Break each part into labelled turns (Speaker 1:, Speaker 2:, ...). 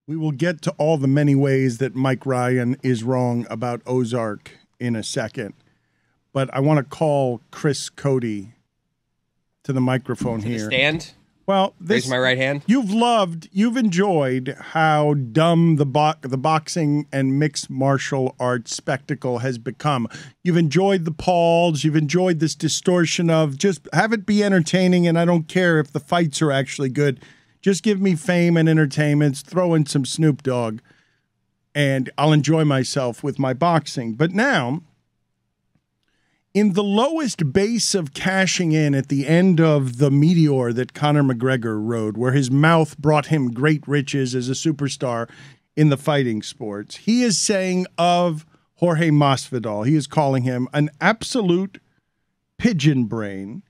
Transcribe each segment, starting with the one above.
Speaker 1: We will get to all the many ways that Mike Ryan is wrong about Ozark in a second. But I want to call Chris Cote to the microphone here.
Speaker 2: Stand?
Speaker 1: Well,
Speaker 2: raise my right hand.
Speaker 1: You've enjoyed how dumb the boxing and mixed martial arts spectacle has become. You've enjoyed the Pauls. You've enjoyed this distortion of just have it be entertaining, and I don't care if the fights are actually good. Just give me fame and entertainment. Throw in some Snoop Dogg, and I'll enjoy myself with my boxing. But now, in the lowest base of cashing in at the end of the meteor that Conor McGregor rode, where his mouth brought him great riches as a superstar in the fighting sports, he is saying of Jorge Masvidal, he is calling him an absolute pigeon brain.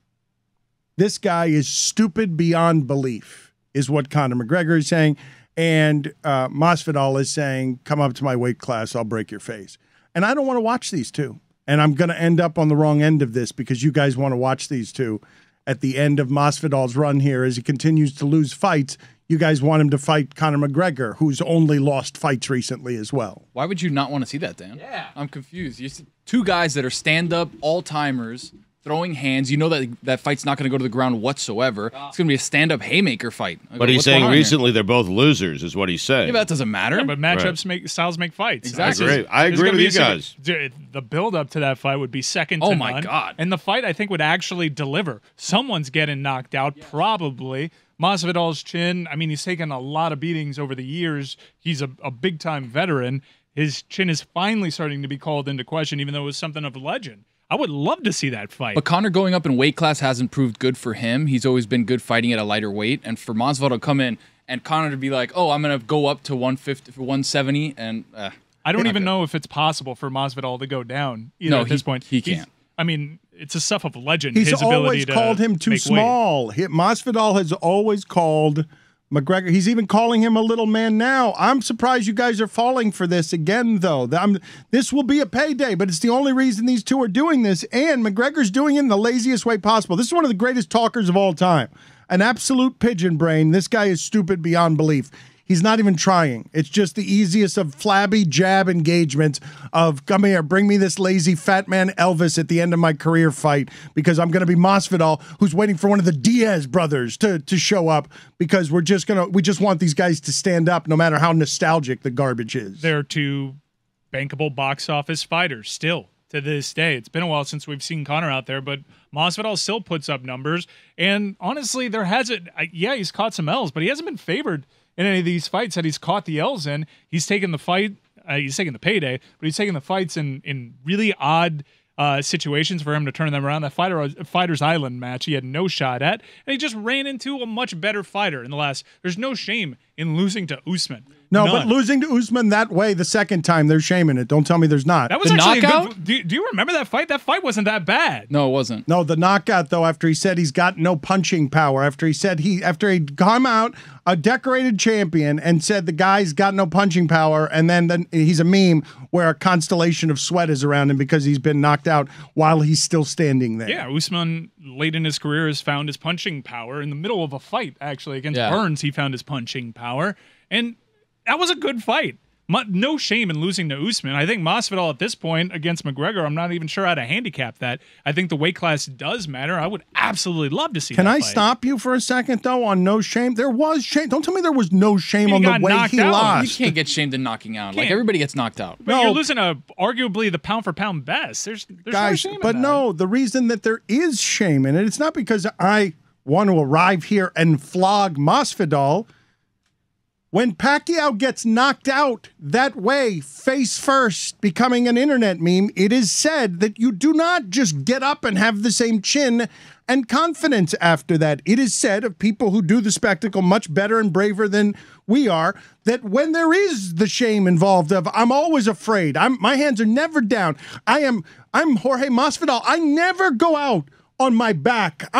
Speaker 1: This guy is stupid beyond belief, is what Conor McGregor is saying. And Masvidal is saying, come up to my weight class, I'll break your face. And I don't want to watch these two. And I'm going to end up on the wrong end of this because you guys want to watch these two at the end of Masvidal's run here as he continues to lose fights. You guys want him to fight Conor McGregor, who's only lost fights recently as well.
Speaker 3: Why would you not want to see that, Dan?
Speaker 2: Yeah.
Speaker 3: I'm confused. You see two guys that are stand-up all-timers, throwing hands. You know that fight's not going to go to the ground whatsoever. It's going to be a stand-up haymaker fight.
Speaker 4: But he's saying recently they're both losers, is what he's saying.
Speaker 3: Yeah, but that doesn't matter.
Speaker 5: Yeah, but matchups styles make fights.
Speaker 3: Exactly.
Speaker 4: I agree with you guys.
Speaker 5: The build-up to that fight would be second to none.
Speaker 3: Oh, my God.
Speaker 5: And the fight, I think, would actually deliver. Someone's getting knocked out, probably. Masvidal's chin, I mean, he's taken a lot of beatings over the years. He's a big-time veteran. His chin is finally starting to be called into question, even though it was something of a legend. I would love to see that fight.
Speaker 3: But Conor going up in weight class hasn't proved good for him. He's always been good fighting at a lighter weight. And for Masvidal to come in and Conor to be like, oh, I'm going to go up to 150, 170, and
Speaker 5: I don't even know if it's possible for Masvidal to go down at this point.
Speaker 3: He can't.
Speaker 5: I mean, it's a stuff of legend.
Speaker 1: He's
Speaker 5: his
Speaker 1: always
Speaker 5: ability
Speaker 1: called him too small. Masvidal has always called McGregor. He's even calling him a little man now. I'm surprised you guys are falling for this again, though. This will be a payday, but it's the only reason these two are doing this, and McGregor's doing it in the laziest way possible. This is one of the greatest talkers of all time. An absolute pigeon brain. This guy is stupid beyond belief. He's not even trying. It's just the easiest of flabby jab engagements of, come here, bring me this lazy fat man Elvis at the end of my career fight because I'm going to be Masvidal, who's waiting for one of the Diaz brothers to show up because we just want these guys to stand up no matter how nostalgic the garbage is.
Speaker 5: They're two bankable box office fighters still to this day. It's been a while since we've seen Conor out there, but Masvidal still puts up numbers. And honestly, he's caught some L's, but he hasn't been favored in any of these fights that he's caught the L's in. He's taken the fight, he's taken the payday, but he's taken the fights in really odd situations for him to turn them around. That Fighter's Island match he had no shot at, and he just ran into a much better fighter in the last. There's no shame in losing to Usman.
Speaker 1: No,
Speaker 5: None.
Speaker 1: but losing to Usman that way the second time, there's shame in it. Don't tell me there's not.
Speaker 5: That was actually a good. Do you remember that fight? That fight wasn't that bad.
Speaker 3: No, it wasn't.
Speaker 1: No, the knockout, though, after he said he's got no punching power, after he'd come out a decorated champion and said the guy's got no punching power, and then he's a meme where a constellation of sweat is around him because he's been knocked out while he's still standing there.
Speaker 5: Yeah, Usman, late in his career, has found his punching power. In the middle of a fight, actually, against Burns, he found his punching power. And that was a good fight. No shame in losing to Usman. I think Masvidal at this point against McGregor, I'm not even sure how to handicap that. I think the weight class does matter. I would absolutely love to see that fight.
Speaker 1: Stop you for a second, though, on no shame? There was shame. Don't tell me there was no shame on the way he lost.
Speaker 3: You can't get shamed in knocking out. Like, everybody gets knocked out.
Speaker 5: But you're losing arguably the pound-for-pound best. There's
Speaker 1: guys,
Speaker 5: no shame
Speaker 1: but
Speaker 5: in that.
Speaker 1: no, the reason that there is shame in it, it's not because I want to arrive here and flog Masvidal. When Pacquiao gets knocked out that way, face first, becoming an internet meme, it is said that you do not just get up and have the same chin and confidence after that. It is said of people who do the spectacle much better and braver than we are, that when there is the shame involved of, I'm always afraid, my hands are never down, I'm Jorge Masvidal, I never go out on my back.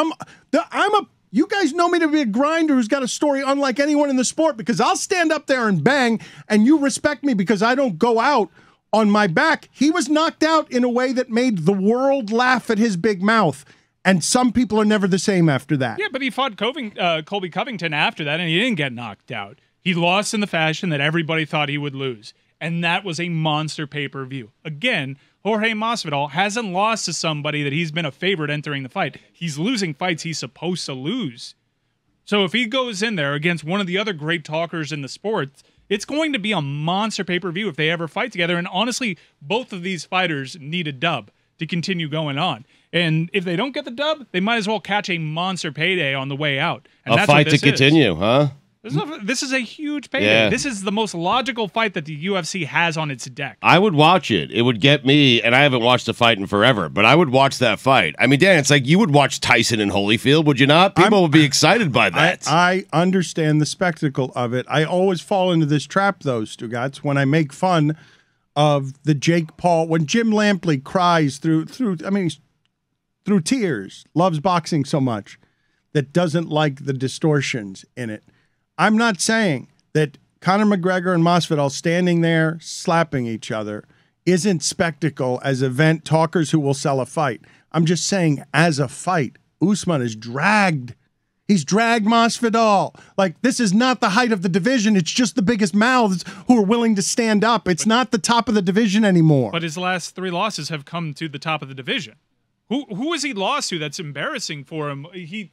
Speaker 1: You guys know me to be a grinder who's got a story unlike anyone in the sport because I'll stand up there and bang, and you respect me because I don't go out on my back. He was knocked out in a way that made the world laugh at his big mouth, and some people are never the same after that.
Speaker 5: Yeah, but he fought Colby Covington after that, and he didn't get knocked out. He lost in the fashion that everybody thought he would lose, and that was a monster pay-per-view. Again, Jorge Masvidal hasn't lost to somebody that he's been a favorite entering the fight. He's losing fights he's supposed to lose. So if he goes in there against one of the other great talkers in the sport, it's going to be a monster pay-per-view if they ever fight together. And honestly, both of these fighters need a dub to continue going on. And if they don't get the dub, they might as well catch a monster payday on the way out. And
Speaker 4: A fight to continue, huh?
Speaker 5: This is a huge payday.
Speaker 4: Yeah.
Speaker 5: This is the most logical fight that the UFC has on its deck.
Speaker 4: I would watch it. It would get me, and I haven't watched a fight in forever, but I would watch that fight. I mean, Dan, it's like you would watch Tyson and Holyfield, would you not? People would be excited by that.
Speaker 1: I understand the spectacle of it. I always fall into this trap, though, Stugotz, when I make fun of the Jake Paul, when Jim Lampley cries through tears, loves boxing so much, that doesn't like the distortions in it. I'm not saying that Conor McGregor and Masvidal standing there slapping each other isn't spectacle as event talkers who will sell a fight. I'm just saying as a fight, Usman is dragged. He's dragged Masvidal. Like, this is not the height of the division. It's just the biggest mouths who are willing to stand up. It's not the top of the division anymore.
Speaker 5: But his last 3 losses have come to the top of the division. Who has he lost to that's embarrassing for him? He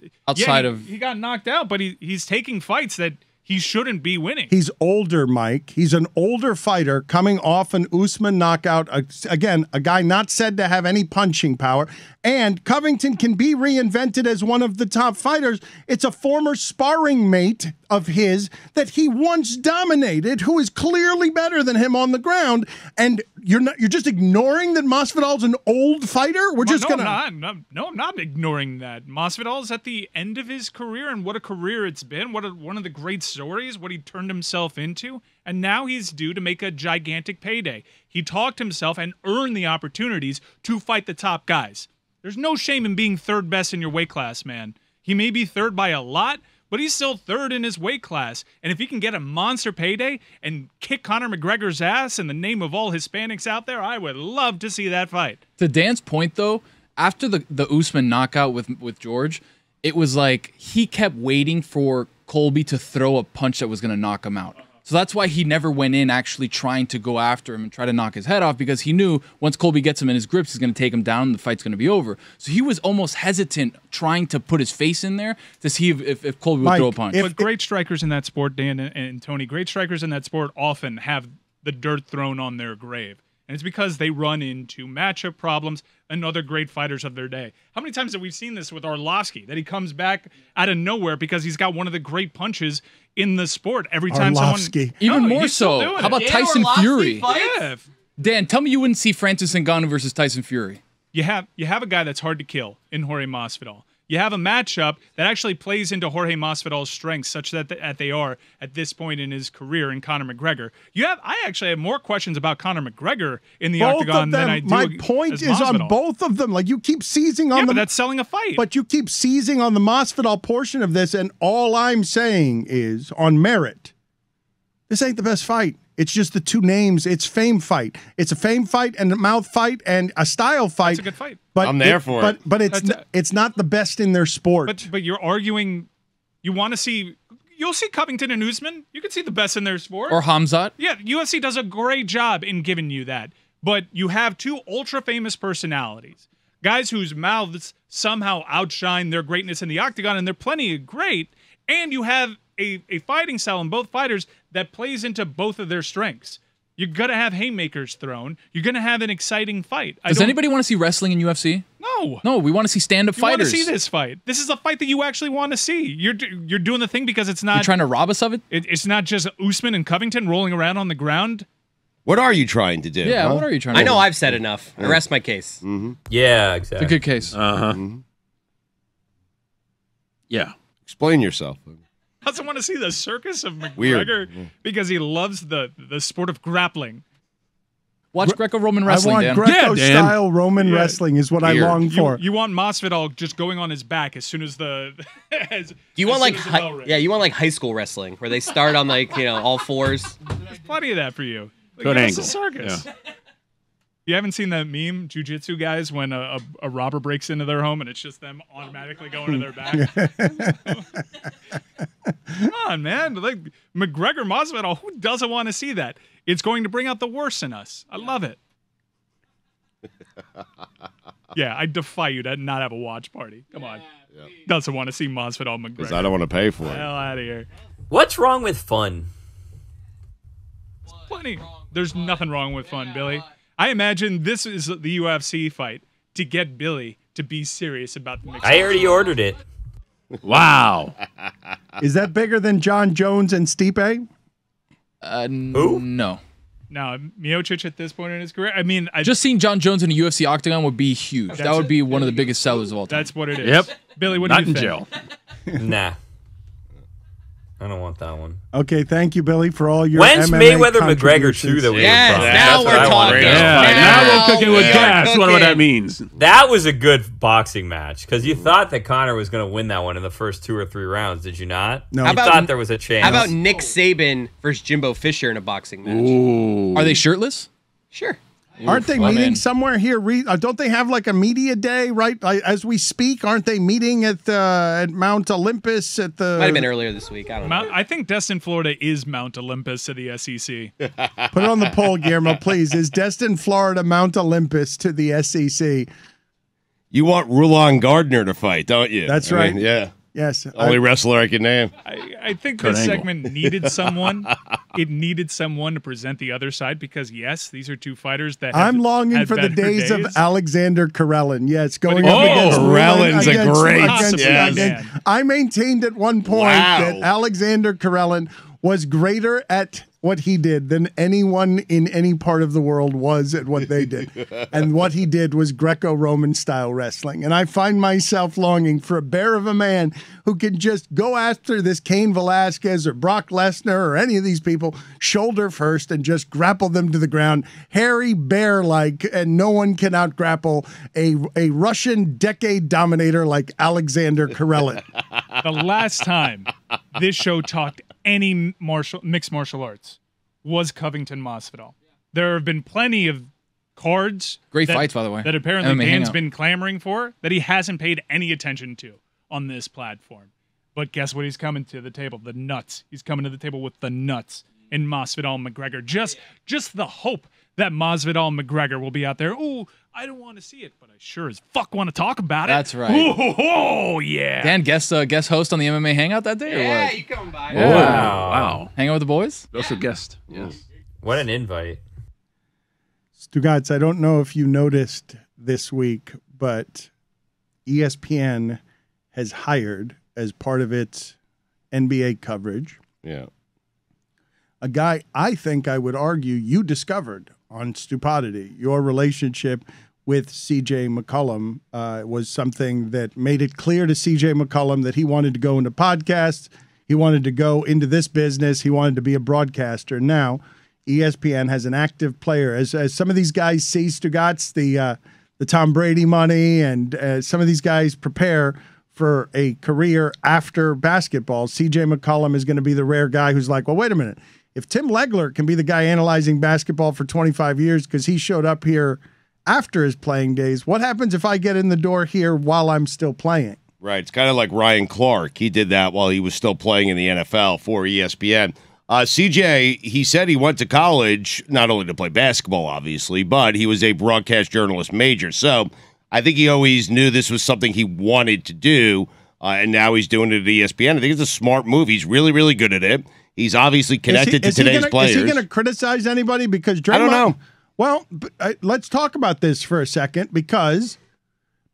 Speaker 5: got knocked out, but he's taking fights that he shouldn't be winning.
Speaker 1: He's older, Mike. He's an older fighter coming off an Usman knockout. Again, a guy not said to have any punching power. And Covington can be reinvented as one of the top fighters. It's a former sparring mate of his that he once dominated, who is clearly better than him on the ground. And you're just ignoring that Masvidal's an old fighter?
Speaker 5: I'm not ignoring that. Masvidal's at the end of his career, and what a career it's been. One of the great stories, what he turned himself into. And now he's due to make a gigantic payday. He talked himself and earned the opportunities to fight the top guys. There's no shame in being third best in your weight class, man. He may be third by a lot, but he's still third in his weight class. And if he can get a monster payday and kick Conor McGregor's ass in the name of all Hispanics out there, I would love to see that fight.
Speaker 3: To Dan's point, though, after the Usman knockout with George, it was like he kept waiting for Colby to throw a punch that was going to knock him out. So that's why he never went in actually trying to go after him and try to knock his head off, because he knew once Colby gets him in his grips, he's going to take him down and the fight's going to be over. So he was almost hesitant trying to put his face in there to see if Colby would throw a punch.
Speaker 5: But great strikers in that sport, Dan and Tony, great strikers in that sport often have the dirt thrown on their grave. And it's because they run into matchup problems and other great fighters of their day. How many times have we seen this with Arlovsky, that he comes back out of nowhere because he's got one of the great punches in the sport every time
Speaker 1: Arlovsky.
Speaker 3: Even more so. How about Tyson Fury?
Speaker 5: Yeah.
Speaker 3: Dan, tell me you wouldn't see Francis Ngannou versus Tyson Fury.
Speaker 5: You have a guy that's hard to kill in Jorge Masvidal. You have a matchup that actually plays into Jorge Masvidal's strengths, such that they are at this point in his career in Conor McGregor. I actually have more questions about Conor McGregor in the octagon than I do.
Speaker 1: My point is on both of them. Like, you keep seizing on
Speaker 5: but that's selling a fight.
Speaker 1: But you keep seizing on the Masvidal portion of this, and all I'm saying is, on merit, this ain't the best fight. It's just the two names. It's fame fight. It's a fame fight and a mouth fight and a style fight.
Speaker 5: It's a good fight.
Speaker 1: But
Speaker 4: I'm there for it.
Speaker 1: But it's not the best in their sport.
Speaker 5: But you're arguing. You want to see. You'll see Covington and Usman. You can see the best in their sport.
Speaker 3: Or Hamzat.
Speaker 5: Yeah, UFC does a great job in giving you that. But you have two ultra famous personalities, guys whose mouths somehow outshine their greatness in the octagon, and they're plenty great. And you have a fighting style in both fighters that plays into both of their strengths. You're going to have haymakers thrown. You're going to have an exciting fight.
Speaker 3: Does anybody want to see wrestling in UFC?
Speaker 5: No.
Speaker 3: No, we want to see stand-up fighters.
Speaker 5: You want to see this fight. This is a fight that you actually want to see. You're doing the thing because it's not...
Speaker 3: You're trying to rob us of it?
Speaker 5: It's not just Usman and Covington rolling around on the ground.
Speaker 4: What are you trying to do?
Speaker 3: Yeah, what are you trying to do?
Speaker 2: I know I've said enough. I rest my case.
Speaker 6: Mm-hmm. Yeah, exactly.
Speaker 3: It's a good case.
Speaker 6: Uh-huh.
Speaker 4: Mm-hmm.
Speaker 6: Yeah.
Speaker 4: Explain yourself.
Speaker 5: Doesn't want to see the circus of McGregor because he loves the sport of grappling.
Speaker 3: Watch Greco-Roman wrestling,
Speaker 1: I
Speaker 3: Dan.
Speaker 1: want Greco-style Roman wrestling is what I long for.
Speaker 5: You want Masvidal just going on his back as soon as the...
Speaker 2: you want high school wrestling where they start on, like, all fours?
Speaker 5: There's plenty of that for you. That's a circus. Yeah. You haven't seen that meme, jiu-jitsu guys, when a robber breaks into their home and it's just them automatically going to their back? Come on, man. Like McGregor, Masvidal, who doesn't want to see that? It's going to bring out the worst in us. I love it. Yeah, I defy you to not have a watch party. Come on. Yeah. Doesn't want to see Masvidal McGregor.
Speaker 4: Because I don't want to pay for it.
Speaker 5: Hell out of here.
Speaker 6: What's wrong with fun?
Speaker 5: Plenty. There's nothing wrong with fun, Billy. I imagine this is the UFC fight to get Billy to be serious about the mixed.
Speaker 6: I already ordered it.
Speaker 7: Wow.
Speaker 1: Is that bigger than John Jones and Stipe?
Speaker 6: Who?
Speaker 3: No.
Speaker 5: Now, Miocic at this point in his career, I mean,
Speaker 3: Just seeing John Jones in a UFC octagon would be huge. That would be one of the biggest sellers of all time.
Speaker 5: that's what it is.
Speaker 7: Yep.
Speaker 5: Billy, what
Speaker 7: Not
Speaker 5: do you
Speaker 7: in
Speaker 5: think?
Speaker 7: jail.
Speaker 6: Nah. I don't want that one.
Speaker 1: Okay, thank you, Billy, for all your
Speaker 6: When's
Speaker 1: MMA
Speaker 6: Mayweather McGregor 2
Speaker 1: contributions.
Speaker 6: that we
Speaker 2: Yes,
Speaker 6: were
Speaker 2: now we're talking.
Speaker 7: Yeah, now we're cooking with
Speaker 2: we are
Speaker 7: gas. What
Speaker 2: cooking.
Speaker 7: that means.
Speaker 6: That was a good boxing match because you thought that Conor was going to win that one in the first 2 or 3 rounds, did you not?
Speaker 1: No.
Speaker 6: You
Speaker 1: How
Speaker 2: about-
Speaker 6: thought there was a chance.
Speaker 2: How about Nick Saban versus Jimbo Fisher in a boxing match?
Speaker 7: Ooh.
Speaker 3: Are they shirtless?
Speaker 2: Sure.
Speaker 1: Aren't they
Speaker 3: I'm
Speaker 1: meeting
Speaker 3: in.
Speaker 1: somewhere here? Don't they have like a media day right as we speak? Aren't they meeting at Mount Olympus at the?
Speaker 2: Might have been earlier this week. I don't know.
Speaker 5: I think Destin, Florida is Mount Olympus to the SEC.
Speaker 1: Put it on the poll, Guillermo, please. Is Destin, Florida, Mount Olympus to the SEC?
Speaker 4: You want Rulon Gardner to fight, don't you?
Speaker 1: That's
Speaker 4: I
Speaker 1: right.
Speaker 4: mean, yeah.
Speaker 1: Yes.
Speaker 4: Only wrestler I can name.
Speaker 5: I think
Speaker 7: Kurt
Speaker 5: this
Speaker 7: Angle.
Speaker 5: segment needed someone. It needed someone to present the other side because, yes, these are two fighters that
Speaker 1: I'm longing
Speaker 5: had
Speaker 1: for the
Speaker 5: better
Speaker 1: days of Alexander Karelin. Yes, going
Speaker 5: Oh,
Speaker 1: up against
Speaker 4: Karellin's a
Speaker 1: against-
Speaker 4: great-
Speaker 1: against-
Speaker 4: yes.
Speaker 1: against- I maintained at one point
Speaker 4: Wow.
Speaker 1: that Alexander Karelin was greater at what he did than anyone in any part of the world was at what they did. And what he did was Greco-Roman style wrestling. And I find myself longing for a bear of a man who can just go after this Cain Velasquez or Brock Lesnar or any of these people shoulder first and just grapple them to the ground, hairy bear-like, and no one can out-grapple a Russian decade dominator like Alexander Karelin.
Speaker 5: The last time this show talked any mixed martial arts was Covington Masvidal. There have been plenty of cards,
Speaker 3: Great fights, by the way.
Speaker 5: that apparently
Speaker 3: MMA
Speaker 5: Dan's
Speaker 3: Hangout.
Speaker 5: been clamoring for that he hasn't paid any attention to on this platform. But guess what? He's coming to the table. The nuts. He's coming to the table with the nuts in Masvidal and McGregor. Just the hope that Masvidal and McGregor will be out there. Ooh, I don't want to see it, but I sure as fuck want to talk about it.
Speaker 3: That's right.
Speaker 5: Oh, yeah.
Speaker 3: Dan, guest host on the MMA Hangout that day, or
Speaker 2: Yeah,
Speaker 3: what?
Speaker 2: you come by.
Speaker 7: Oh, wow.
Speaker 3: Hang out with the boys?
Speaker 7: Also guest. Yes.
Speaker 6: What an invite.
Speaker 1: Stugotz, I don't know if you noticed this week, but ESPN has hired, as part of its NBA coverage,
Speaker 4: Yeah.
Speaker 1: a guy I think I would argue you discovered on Stupidity. Your relationship with CJ McCollum was something that made it clear to CJ McCollum that he wanted to go into podcasts. He wanted to go into this business. He wanted to be a broadcaster. Now, ESPN has an active player. As some of these guys see Stugotz, the Tom Brady money, and some of these guys prepare for a career after basketball, CJ McCollum is going to be the rare guy who's like, well, wait a minute. If Tim Legler can be the guy analyzing basketball for 25 years because he showed up here after his playing days, what happens if I get in the door here while I'm still playing?
Speaker 4: Right. It's kind of like Ryan Clark. He did that while he was still playing in the NFL for ESPN. CJ, he said he went to college not only to play basketball, obviously, but he was a broadcast journalist major. So I think he always knew this was something he wanted to do, and now he's doing it at ESPN. I think it's a smart move. He's really, really good at it. He's obviously connected to today's players.
Speaker 1: Is he going to criticize anybody? Because Draymond,
Speaker 4: I don't know.
Speaker 1: Well, let's talk about this for a second, because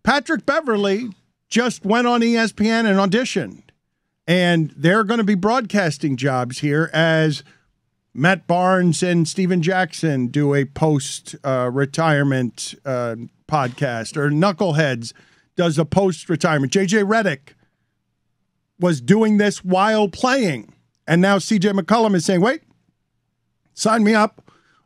Speaker 1: Patrick Beverley just went on ESPN and auditioned. And there are going to be broadcasting jobs here as Matt Barnes and Steven Jackson do a post-retirement podcast, or Knuckleheads does a post-retirement. JJ Redick was doing this while playing. And now CJ McCollum is saying, wait, sign me up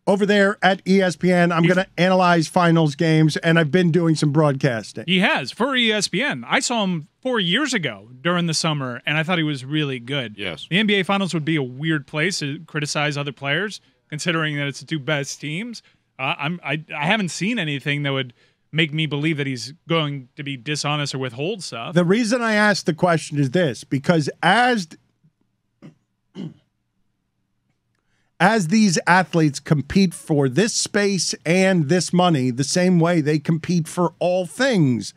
Speaker 1: over there at ESPN. I'm going to analyze finals games, and I've been doing some broadcasting.
Speaker 5: He has for ESPN. I saw him 4 years ago during the summer, and I thought he was really good.
Speaker 4: Yes.
Speaker 5: The NBA Finals would be a weird place to criticize other players, considering that it's the two best teams. I haven't seen anything that would make me believe that he's going to be dishonest or withhold stuff.
Speaker 1: The reason I asked the question is this, because as these athletes compete for this space and this money, the same way they compete for all things,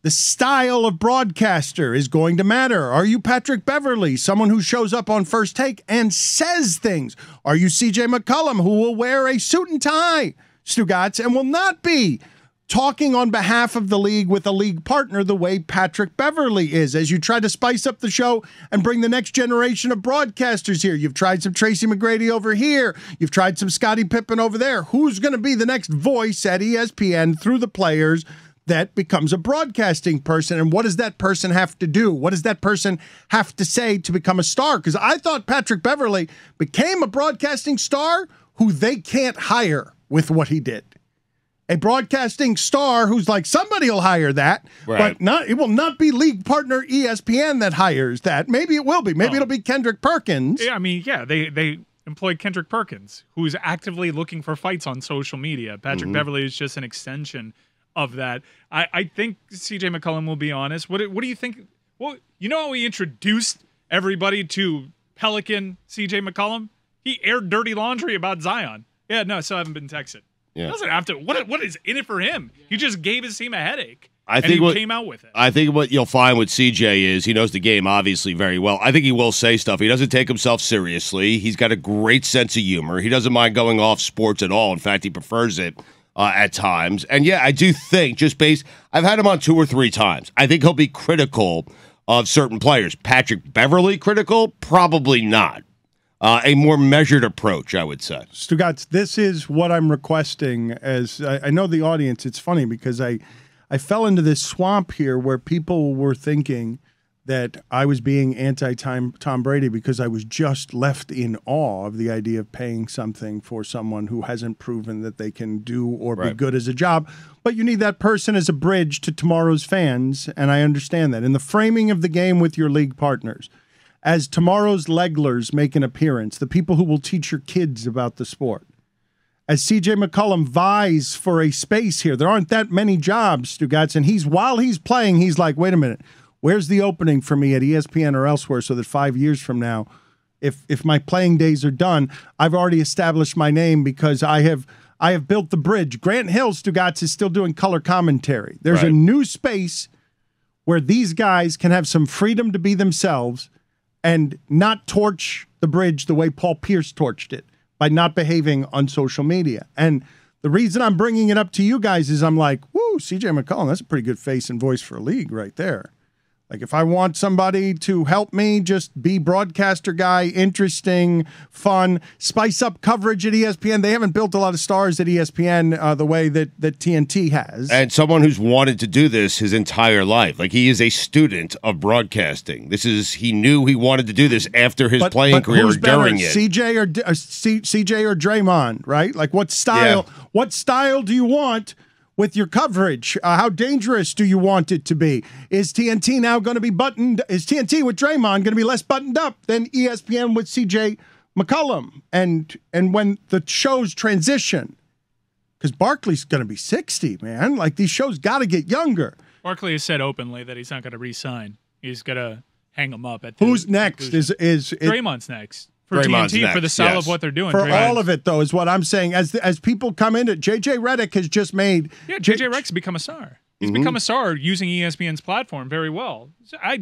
Speaker 1: the style of broadcaster is going to matter. Are you Patrick Beverley, someone who shows up on First Take and says things? Are you CJ McCollum, who will wear a suit and tie, Stugotz, and will not be talking on behalf of the league with a league partner the way Patrick Beverley is, as you try to spice up the show and bring the next generation of broadcasters here? You've tried some Tracy McGrady over here. You've tried some Scottie Pippen over there. Who's going to be the next voice at ESPN through the players that becomes a broadcasting person? And what does that person have to do? What does that person have to say to become a star? Because I thought Patrick Beverley became a broadcasting star who they can't hire with what he did. A broadcasting star who's like, somebody will hire that, but it will not be league partner ESPN that hires that. Maybe it will be. Maybe it'll be Kendrick Perkins.
Speaker 5: Yeah, I mean, yeah, they employed Kendrick Perkins, who's actively looking for fights on social media. Patrick Beverley is just an extension of that. I think CJ McCollum will be honest. What do you think? Well, you know how he introduced everybody to Pelican CJ McCollum? He aired dirty laundry about Zion. Yeah, no, so I haven't been texted. Yeah. He doesn't have to. What is in it for him? He just gave his team a headache.
Speaker 4: I think
Speaker 5: he came out with it.
Speaker 4: I think what you'll find with CJ is he knows the game obviously very well. I think he will say stuff. He doesn't take himself seriously. He's got a great sense of humor. He doesn't mind going off sports at all. In fact, he prefers it at times. And yeah, I do think I've had him on 2 or 3 times. I think he'll be critical of certain players. Patrick Beverley critical? Probably not. A more measured approach, I would say.
Speaker 1: Stugotz, this is what I'm requesting. As I know the audience, it's funny because I fell into this swamp here where people were thinking that I was being anti-Tom Brady because I was just left in awe of the idea of paying something for someone who hasn't proven that they can do or be good as a job. But you need that person as a bridge to tomorrow's fans, and I understand that. In the framing of the game with your league partners, as tomorrow's leglers make an appearance, the people who will teach your kids about the sport, as CJ McCollum vies for a space here, there aren't that many jobs, Stugotz, and while he's playing, he's like, wait a minute, where's the opening for me at ESPN or elsewhere so that 5 years from now, if my playing days are done, I've already established my name because I have built the bridge. Grant Hill, Stugotz, is still doing color commentary. There's a new space where these guys can have some freedom to be themselves and not torch the bridge the way Paul Pierce torched it by not behaving on social media. And the reason I'm bringing it up to you guys is I'm like, woo, CJ McCollum, that's a pretty good face and voice for a league right there. Like, if I want somebody to help me just be broadcaster guy, interesting, fun, spice up coverage at ESPN. They haven't built a lot of stars at ESPN the way that TNT has.
Speaker 4: And someone who's wanted to do this his entire life. Like, he is a student of broadcasting. He knew he wanted to do this after his playing career or during it.
Speaker 1: CJ or Draymond, right? Like, what style? Yeah. What style do you want with your coverage? How dangerous do you want it to be? Is TNT now going to be buttoned? Is TNT with Draymond going to be less buttoned up than ESPN with CJ McCollum? And when the shows transition, because Barkley's going to be 60, man. Like, these shows got to get younger.
Speaker 5: Barkley has said openly that he's not going to re-sign. He's going to hang him up.
Speaker 1: Who's next? Is
Speaker 5: Draymond's next. For
Speaker 4: Draymond's
Speaker 5: TNT,
Speaker 4: next,
Speaker 5: for the style of what they're doing.
Speaker 1: For all of it, though, is what I'm saying. As people come into JJ Redick has just made.
Speaker 5: Yeah, JJ Redick's become a star. He's become a star using ESPN's platform very well.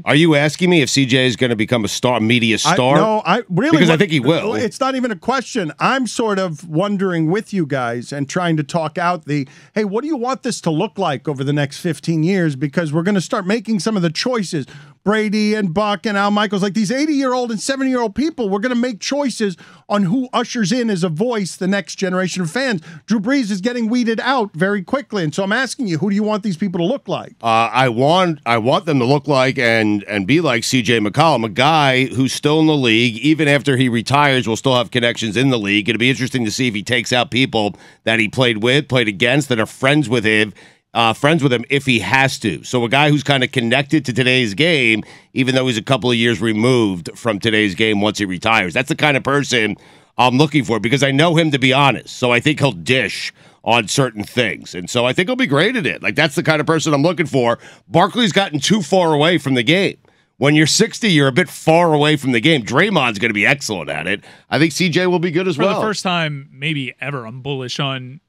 Speaker 4: Are you asking me if CJ is going to become a star, media star?
Speaker 1: No, I really,
Speaker 4: because I think he will.
Speaker 1: It's not even a question. I'm sort of wondering with you guys and trying to talk out hey, what do you want this to look like over the next 15 years? Because we're going to start making some of the choices. Brady and Buck and Al Michaels, like these 80-year-old and 70-year-old people, we're going to make choices on who ushers in as a voice the next generation of fans. Drew Brees is getting weeded out very quickly, and so I'm asking you, who do you want these people to look like?
Speaker 4: I want them to look like and be like CJ McCollum, a guy who's still in the league. Even after he retires, will still have connections in the league. It'll be interesting to see if he takes out people that he played with, played against, that are friends with him if he has to. So a guy who's kind of connected to today's game, even though he's a couple of years removed from today's game once he retires. That's the kind of person I'm looking for because I know him to be honest. So I think he'll dish on certain things. And so I think he'll be great at it. Like, that's the kind of person I'm looking for. Barkley's gotten too far away from the game. When you're 60, you're a bit far away from the game. Draymond's going to be excellent at it. I think CJ will be good as well.
Speaker 5: For the first time, maybe ever, I'm bullish on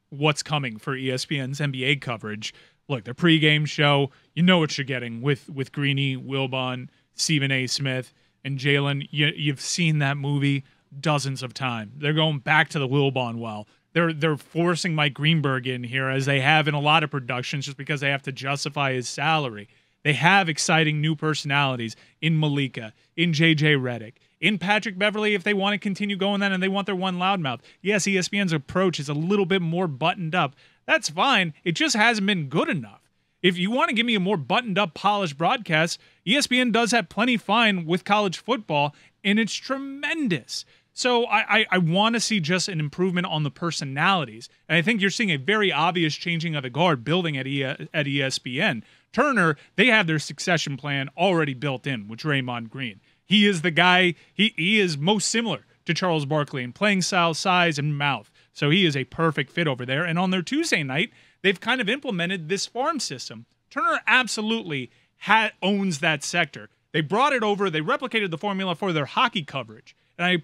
Speaker 5: what's coming for ESPN's NBA coverage. Look, their pregame show, you know what you're getting with Greeny, Wilbon, Stephen A. Smith, and Jalen. You've seen that movie dozens of times. They're going back to the Wilbon well. They're forcing Mike Greenberg in here, as they have in a lot of productions, just because they have to justify his salary. They have exciting new personalities in Malika, in J.J. Redick, in Patrick Beverley if they want to continue going that and they want their one loudmouth. Yes, ESPN's approach is a little bit more buttoned up. That's fine. It just hasn't been good enough. If you want to give me a more buttoned up, polished broadcast, ESPN does have plenty fine with college football, and it's tremendous. So I want to see just an improvement on the personalities. And I think you're seeing a very obvious changing of the guard building at ESPN. Turner, they have their succession plan already built in with Draymond Green. He is the guy, he is most similar to Charles Barkley in playing style, size, and mouth. So he is a perfect fit over there. And on their Tuesday night, they've kind of implemented this farm system. Turner absolutely owns that sector. They brought it over, they replicated the formula for their hockey coverage. And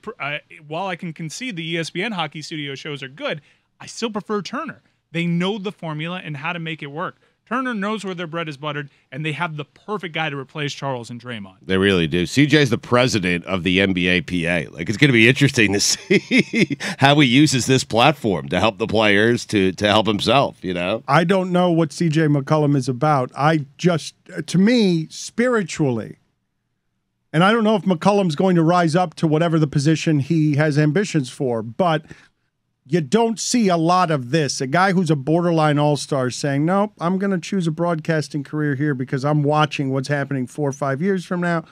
Speaker 5: while I can concede the ESPN hockey studio shows are good, I still prefer Turner. They know the formula and how to make it work. Turner knows where their bread is buttered, and they have the perfect guy to replace Charles and Draymond.
Speaker 4: They really do. CJ's the president of the NBA PA. Like, it's going to be interesting to see how he uses this platform to help the players, to help himself, you know?
Speaker 1: I don't know what CJ McCollum is about. To me, spiritually, and I don't know if McCollum's going to rise up to whatever the position he has ambitions for, but you don't see a lot of this. A guy who's a borderline all-star saying, nope, I'm going to choose a broadcasting career here because I'm watching what's happening 4 or 5 years from now.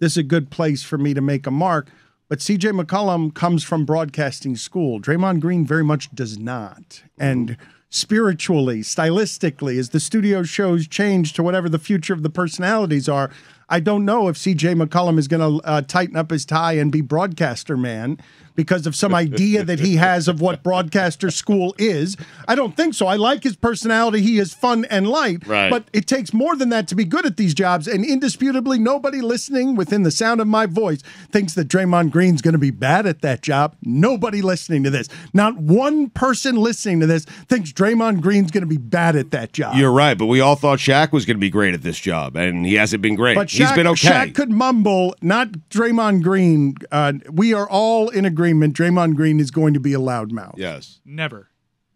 Speaker 1: This is a good place for me to make a mark. But C.J. McCollum comes from broadcasting school. Draymond Green very much does not. And spiritually, stylistically, as the studio shows change to whatever the future of the personalities are, I don't know if C.J. McCollum is going to tighten up his tie and be broadcaster man because of some idea that he has of what broadcaster school is. I don't think so. I like his personality. He is fun and light.
Speaker 4: Right.
Speaker 1: But it takes more than that to be good at these jobs. And indisputably, nobody listening within the sound of my voice thinks that Draymond Green's going to be bad at that job. Nobody listening to this. Not one person listening to this thinks Draymond Green's going to be bad at that job.
Speaker 4: You're right, but we all thought Shaq was going to be great at this job, and he hasn't been great.
Speaker 1: But
Speaker 4: He's been okay.
Speaker 1: Shaq could mumble, not Draymond Green. We are all in agreement. Draymond Green is going to be a loudmouth.
Speaker 4: Yes.
Speaker 5: Never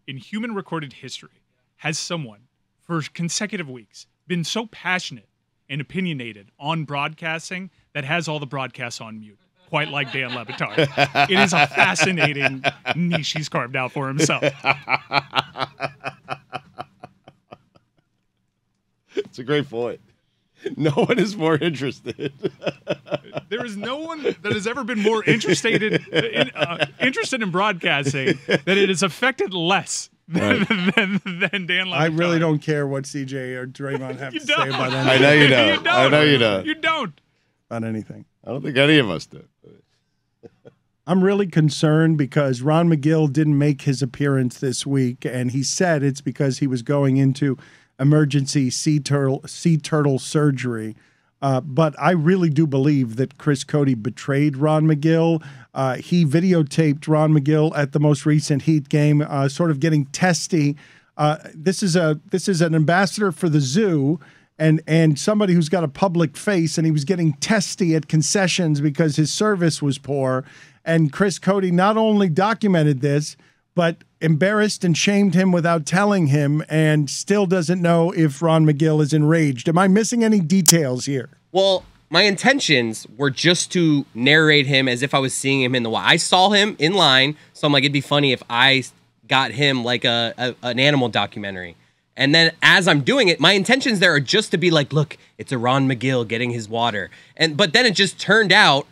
Speaker 5: in human recorded history has someone for consecutive weeks been so passionate and opinionated on broadcasting that has all the broadcasts on mute, quite like Dan Le Batard. It is a fascinating niche he's carved out for himself.
Speaker 4: It's a great point. No one is more interested.
Speaker 5: There is no one that has ever been more interested in broadcasting that it has affected less than Dan Le Batard.
Speaker 1: I really don't care what CJ or Draymond have to say about anything.
Speaker 4: I know you don't. I know you don't.
Speaker 5: You don't.
Speaker 1: About anything.
Speaker 4: I don't think any of us do.
Speaker 1: I'm really concerned because Ron Magill didn't make his appearance this week, and he said it's because he was going into emergency sea turtle surgery. But I really do believe that Chris Cote betrayed Ron Magill. He videotaped Ron Magill at the most recent Heat game, sort of getting testy. This is an ambassador for the zoo and somebody who's got a public face, and he was getting testy at concessions because his service was poor. And Chris Cote not only documented this, but embarrassed and shamed him without telling him, and still doesn't know if Ron Magill is enraged. Am I missing any details here?
Speaker 2: Well, my intentions were just to narrate him as if I was seeing him in the wild. I saw him in line, so I'm like, it'd be funny if I got him like an animal documentary. And then as I'm doing it, my intentions there are just to be like, look, it's a Ron Magill getting his water. But then it just turned out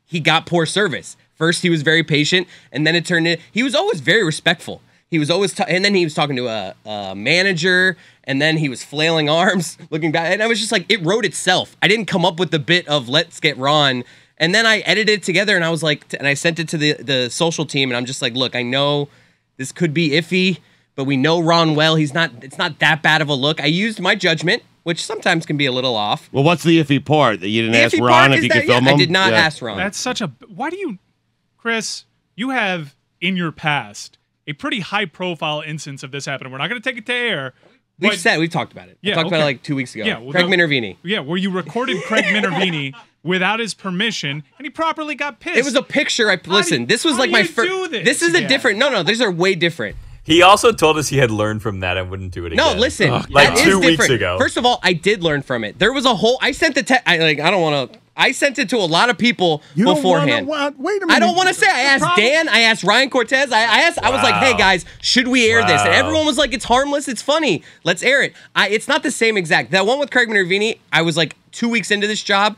Speaker 2: he got poor service. First, he was very patient, and then it turned in. He was always very respectful. He was always, and then he was talking to a manager, and then he was flailing arms, looking back. And I was just like, it wrote itself. I didn't come up with the bit of let's get Ron And then I edited it together, and I was like, and I sent it to the social team, and I'm just like, look, I know this could be iffy, but we know Ron well. It's not that bad of a look. I used my judgment, which sometimes can be a little off.
Speaker 4: Well, what's the iffy part? That you didn't ask Ron if you could film him?
Speaker 2: I did not ask Ron.
Speaker 5: That's such a... Why do you... Chris, you have, in your past, a pretty high-profile instance of this happening. We're not going to take it to air.
Speaker 2: We've talked about it.
Speaker 5: Yeah,
Speaker 2: I talked about it like 2 weeks ago.
Speaker 5: Yeah, well,
Speaker 2: Craig Minervini.
Speaker 5: Yeah, where you recorded Craig Minervini without his permission, and he properly got pissed.
Speaker 2: It was a picture. Listen, this was like my first... This is a different... No, these are way different.
Speaker 6: He also told us he had learned from that and wouldn't do it again.
Speaker 2: No, listen.
Speaker 6: Like 2 weeks
Speaker 2: different.
Speaker 6: ago.
Speaker 2: First of all, I did learn from it. There was a whole... I sent the I sent it to a lot of people beforehand.
Speaker 1: Wait a minute.
Speaker 2: I don't want to say. I asked Dan. I asked Ryan Cortez. I was like, hey guys, should we air this? And everyone was like, it's harmless. It's funny. Let's air it. It's not the same exact. That one with Craig Minervini, I was like 2 weeks into this job.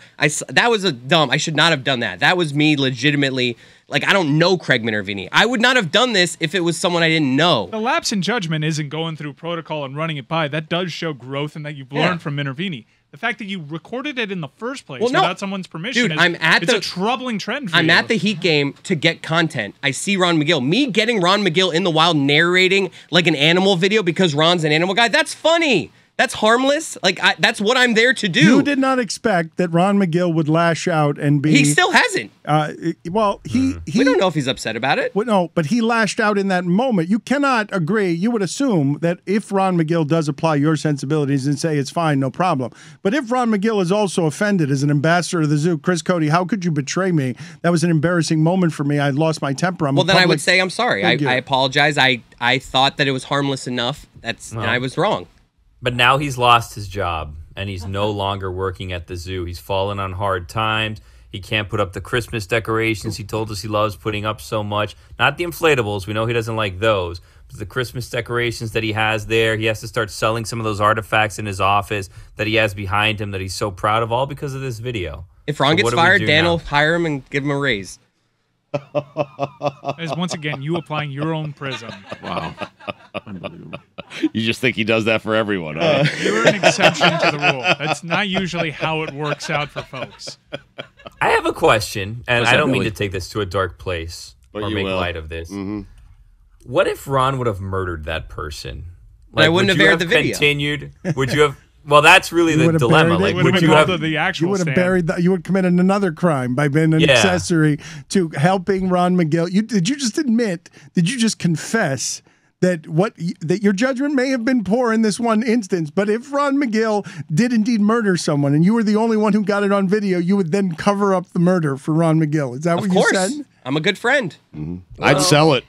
Speaker 2: That was I should not have done that. That was me legitimately. Like, I don't know Craig Minervini. I would not have done this if it was someone I didn't know.
Speaker 5: The lapse in judgment isn't going through protocol and running it by. That does show growth and that you've learned from Minervini. The fact that you recorded it in the first place without someone's permission it's a troubling trend for you.
Speaker 2: I'm at the Heat game to get content. I see Ron Magill. Me getting Ron Magill in the wild narrating like an animal video because Ron's an animal guy, that's funny. That's harmless. Like, that's what I'm there to do.
Speaker 1: You did not expect that Ron Magill would lash out and be...
Speaker 2: He still hasn't.
Speaker 1: We
Speaker 2: don't know if he's upset about it.
Speaker 1: Well, no, but he lashed out in that moment. You cannot agree. You would assume that if Ron Magill does apply your sensibilities and say it's fine, no problem. But if Ron Magill is also offended as an ambassador of the zoo, Chris Cote, how could you betray me? That was an embarrassing moment for me. I lost my temper.
Speaker 2: Well, then I would say I'm sorry. I apologize. I thought that it was harmless enough. And I was wrong.
Speaker 6: But now he's lost his job, and he's no longer working at the zoo. He's fallen on hard times. He can't put up the Christmas decorations he told us he loves putting up so much. Not the inflatables. We know he doesn't like those. But the Christmas decorations that he has there, he has to start selling some of those artifacts in his office that he has behind him that he's so proud of, all because of this video.
Speaker 2: If Ron gets fired, Dan will hire him and give him a raise.
Speaker 5: As once again, you applying your own prism.
Speaker 7: Wow. Unbelievable.
Speaker 4: You just think he does that for everyone, huh?
Speaker 5: You're an exception to the rule. That's not usually how it works out for folks.
Speaker 6: I have a question, and I don't mean
Speaker 7: really?
Speaker 6: to take this to a dark place or
Speaker 4: you
Speaker 6: make
Speaker 4: will.
Speaker 6: light of this. What if Ron would have murdered that person?
Speaker 2: I wouldn't have aired the video.
Speaker 6: Continued? Would you have? Well, that's really the dilemma. Like,
Speaker 5: would you have the actual
Speaker 1: You would have
Speaker 5: stand.
Speaker 1: buried that. You would have committed another crime by being an accessory to helping Ron Magill. Did you just admit? Did you just confess that that your judgment may have been poor in this one instance? But if Ron Magill did indeed murder someone, and you were the only one who got it on video, you would then cover up the murder for Ron Magill. Is that what you said?
Speaker 2: Of course. I'm a good friend.
Speaker 4: I'd sell it.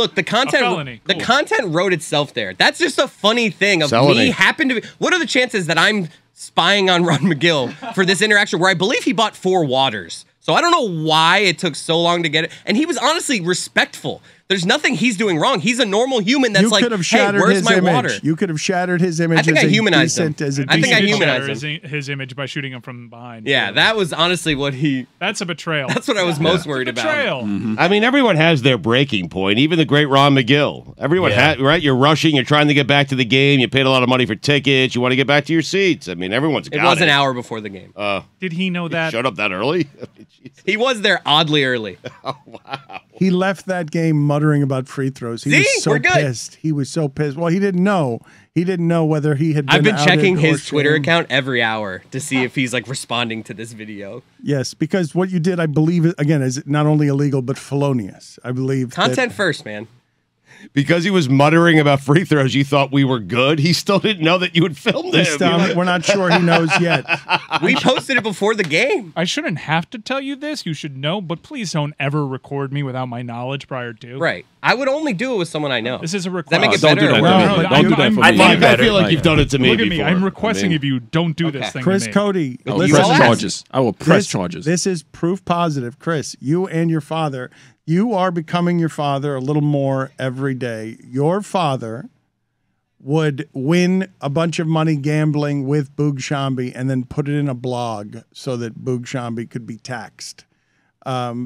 Speaker 2: Look, the content content wrote itself there. That's just a funny thing of me happen to be. What are the chances that I'm spying on Ron Magill for this interaction where I believe he bought 4 waters? So I don't know why it took so long to get it. And he was honestly respectful. There's nothing he's doing wrong. He's a normal human that's like, hey, where's my water?
Speaker 1: You could have shattered his image.
Speaker 2: I think I humanized him.
Speaker 5: I think I humanized his image by shooting him from behind.
Speaker 2: Yeah, that was honestly what he...
Speaker 5: That's a betrayal.
Speaker 2: That's what I was most worried about.
Speaker 4: I mean, everyone has their breaking point, even the great Ron Magill. Everyone has, right? You're rushing, you're trying to get back to the game, you paid a lot of money for tickets, you want to get back to your seats. I mean, everyone's got it.
Speaker 2: It was an hour before the game.
Speaker 5: Did he know that?
Speaker 4: Showed up that early?
Speaker 2: He was there oddly early.
Speaker 4: Oh, wow.
Speaker 1: He left that game muttering about free throws. He was so pissed. He was so pissed. Well, he didn't know. He didn't know whether he had been
Speaker 2: I've been checking
Speaker 1: outed or
Speaker 2: his Twitter
Speaker 1: shamed.
Speaker 2: account every hour to see if he's like responding to this video.
Speaker 1: Yes, because what you did, I believe, again, is not only illegal but felonious. I believe
Speaker 2: Content first, man.
Speaker 4: Because he was muttering about free throws, you thought we were good? He still didn't know that you had filmed him.
Speaker 1: We're not sure he knows yet.
Speaker 2: We posted it before the game.
Speaker 5: I shouldn't have to tell you this. You should know, but please don't ever record me without my knowledge prior to.
Speaker 2: Right. I would only do it with someone I know.
Speaker 5: This is a request.
Speaker 2: Does that make it
Speaker 7: Don't
Speaker 2: better?
Speaker 7: do that.
Speaker 1: No,
Speaker 7: Don't do that for me.
Speaker 4: I feel like you've done it to me
Speaker 5: Look at me.
Speaker 4: before.
Speaker 5: I'm requesting of you, don't do this thing
Speaker 1: Chris
Speaker 5: to me.
Speaker 1: Cody,
Speaker 7: I will
Speaker 2: You
Speaker 7: press
Speaker 2: all asked.
Speaker 7: charges. I will press charges.
Speaker 1: This is proof positive. Chris, you and your father, you are becoming your father a little more every day. Your father would win a bunch of money gambling with Boog Shambi and then put it in a blog so that Boog Shambi could be taxed.